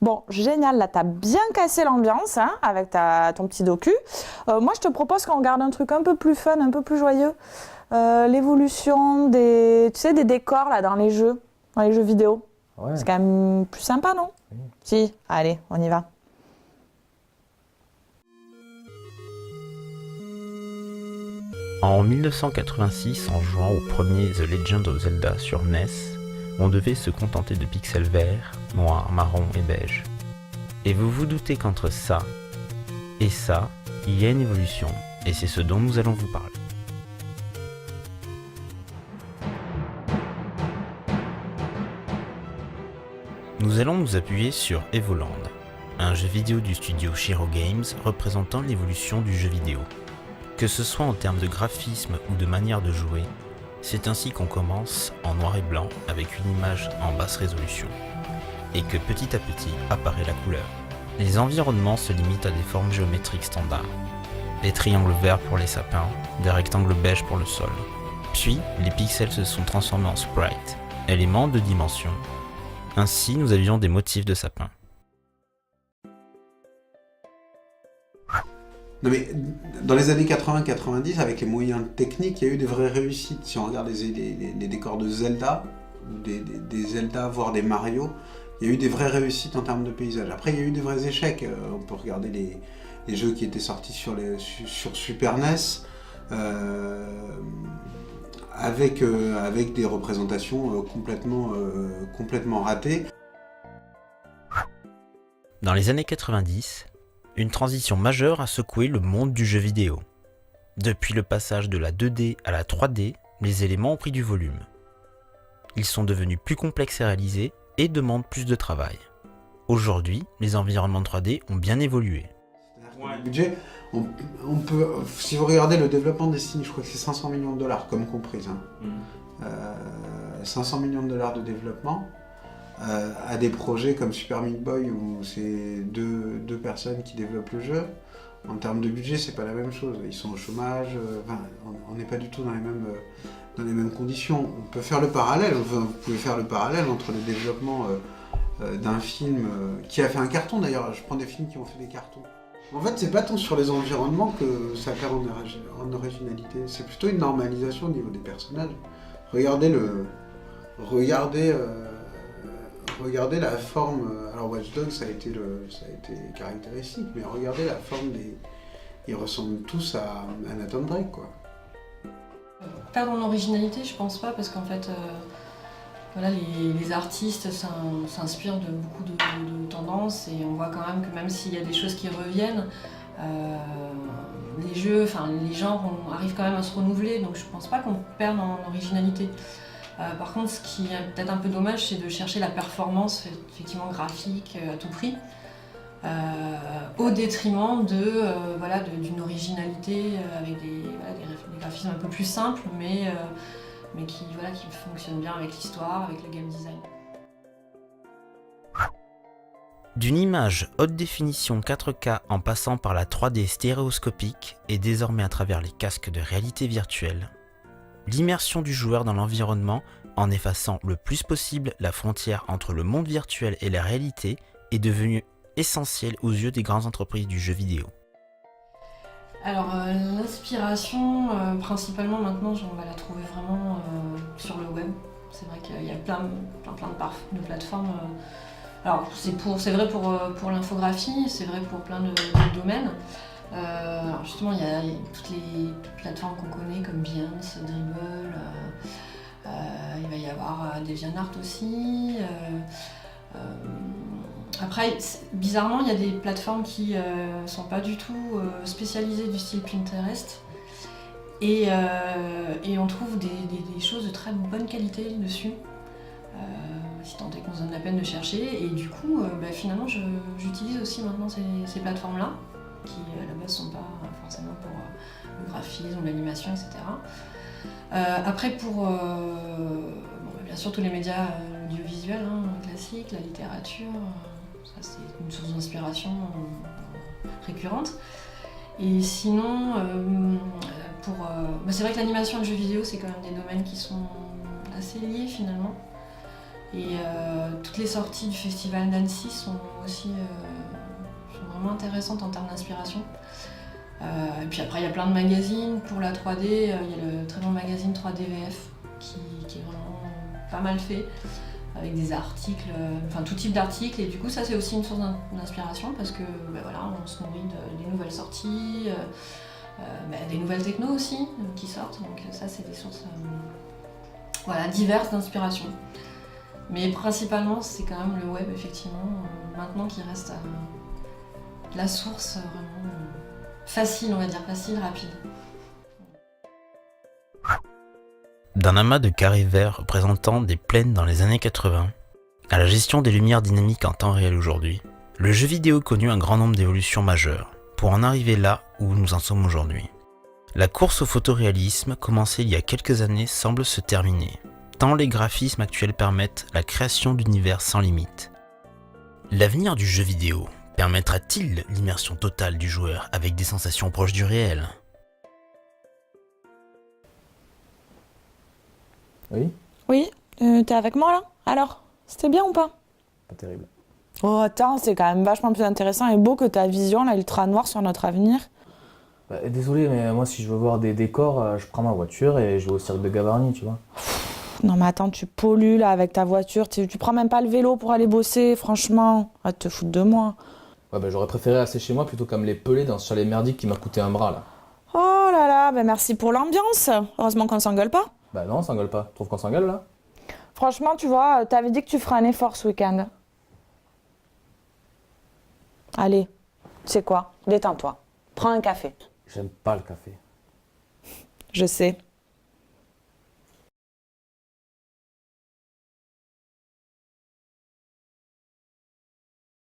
Bon, génial, là, t'as bien cassé l'ambiance hein, avec ton petit docu. Moi, je te propose qu'on regarde un truc un peu plus fun, un peu plus joyeux. L'évolution tu sais, des décors là, dans les jeux vidéo. Ouais. C'est quand même plus sympa, non? Oui. Si, allez, on y va. En 1986, en jouant au premier The Legend of Zelda sur NES, on devait se contenter de pixels verts, noirs, marron et beige. Et vous vous doutez qu'entre ça et ça, il y a une évolution, et c'est ce dont nous allons vous parler. Nous allons nous appuyer sur Evoland, un jeu vidéo du studio Shiro Games représentant l'évolution du jeu vidéo. Que ce soit en termes de graphisme ou de manière de jouer, c'est ainsi qu'on commence en noir et blanc avec une image en basse résolution, et que petit à petit apparaît la couleur. Les environnements se limitent à des formes géométriques standards, des triangles verts pour les sapins, des rectangles beiges pour le sol. Puis, les pixels se sont transformés en sprites, éléments de dimension. Ainsi, nous avions des motifs de sapins. Non mais dans les années 80-90, avec les moyens techniques, il y a eu des vraies réussites. Si on regarde les décors de Zelda, des Zelda, voire des Mario, il y a eu des vraies réussites en termes de paysage. Après, il y a eu des vrais échecs. On peut regarder les jeux qui étaient sortis sur Super NES, avec des représentations complètement ratées. Dans les années 90, une transition majeure a secoué le monde du jeu vidéo. Depuis le passage de la 2D à la 3D, les éléments ont pris du volume. Ils sont devenus plus complexes à réaliser et demandent plus de travail. Aujourd'hui, les environnements 3D ont bien évolué. Le budget, on peut, si vous regardez le développement de Destiny, je crois que c'est 500 millions de dollars, comme comprise. 500 millions de dollars de développement, à des projets comme Super Meat Boy où c'est deux personnes qui développent le jeu. En termes de budget, c'est pas la même chose. Ils sont au chômage, on n'est pas du tout dans les mêmes conditions. On peut faire le parallèle, vous pouvez faire le parallèle entre le développement d'un film qui a fait un carton d'ailleurs. Je prends des films qui ont fait des cartons. En fait, c'est pas tant sur les environnements que ça perd en originalité. C'est plutôt une normalisation au niveau des personnages. Regardez la forme. Alors Watch Dogs, ça a été caractéristique, mais regardez la forme des. Ils ressemblent tous à Nathan Drake, quoi. Perdre en originalité, je pense pas, parce qu'en fait, voilà, les artistes s'inspirent de beaucoup de tendances, et on voit quand même que même s'il y a des choses qui reviennent, les jeux, enfin les genres arrivent quand même à se renouveler, donc je pense pas qu'on perde en originalité. Par contre, ce qui est peut-être un peu dommage, c'est de chercher la performance effectivement graphique à tout prix, au détriment d'une originalité avec des graphismes un peu plus simples, mais qui fonctionnent bien avec l'histoire, avec le game design. D'une image haute définition 4K en passant par la 3D stéréoscopique et désormais à travers les casques de réalité virtuelle, l'immersion du joueur dans l'environnement, en effaçant le plus possible la frontière entre le monde virtuel et la réalité, est devenue essentielle aux yeux des grandes entreprises du jeu vidéo. Alors l'inspiration, principalement maintenant, on va la trouver vraiment sur le web. C'est vrai qu'il y a plein de plateformes. Alors c'est vrai pour l'infographie, c'est vrai pour plein de domaines. Alors justement, il y a toutes les plateformes qu'on connaît comme Behance, Dribbble, il va y avoir DeviantArt aussi. Après, bizarrement, il y a des plateformes qui ne sont pas du tout spécialisées du style Pinterest, et on trouve des choses de très bonne qualité dessus, si tant est qu'on se donne la peine de chercher. Et du coup, finalement, j'utilise aussi maintenant ces plateformes-là, qui à la base ne sont pas forcément pour le graphisme, l'animation, etc. Après, bien sûr, tous les médias audiovisuels, classiques, la littérature, ça c'est une source d'inspiration récurrente. Et sinon, c'est vrai que l'animation et le jeu vidéo, c'est quand même des domaines qui sont assez liés finalement. Et toutes les sorties du festival d'Annecy sont aussi sont vraiment intéressantes en termes d'inspiration. Et puis après, il y a plein de magazines. Pour la 3D, il y a le très bon magazine 3DVF qui est vraiment pas mal fait, avec des articles, enfin tout type d'articles. Et du coup, ça c'est aussi une source d'inspiration parce que voilà, on se nourrit des nouvelles sorties, des nouvelles technos aussi qui sortent. Donc ça, c'est des sources voilà, diverses d'inspiration. Mais principalement, c'est quand même le web, effectivement, maintenant qui reste la source vraiment facile, on va dire, facile, rapide. D'un amas de carrés verts représentant des plaines dans les années 80, à la gestion des lumières dynamiques en temps réel aujourd'hui, le jeu vidéo connut un grand nombre d'évolutions majeures pour en arriver là où nous en sommes aujourd'hui. La course au photoréalisme, commencée il y a quelques années, semble se terminer, tant les graphismes actuels permettent la création d'univers sans limite. L'avenir du jeu vidéo permettra-t-il l'immersion totale du joueur avec des sensations proches du réel ? Oui, Oui, t'es avec moi là? Alors, c'était bien ou pas? pas terrible. Oh attends, c'est quand même vachement plus intéressant et beau que ta vision, là, ultra noire sur notre avenir. Bah, désolé, mais moi, si je veux voir des décors, je prends ma voiture et je vais au cirque de Gavarnie, tu vois. Non mais attends, tu pollues là avec ta voiture, tu prends même pas le vélo pour aller bosser, franchement. Va te foutre de moi. Ouais, bah, j'aurais préféré rester chez moi plutôt qu'à me les peler dans ce chalet merdique qui m'a coûté un bras, là. Oh là là, ben merci pour l'ambiance. Heureusement qu'on s'engueule pas. Bah non, on s'engueule pas. Tu trouves qu'on s'engueule, là? Franchement, tu vois, t'avais dit que tu ferais un effort ce week-end. Allez, tu sais quoi? Détends-toi. Prends un café. J'aime pas le café. Je sais.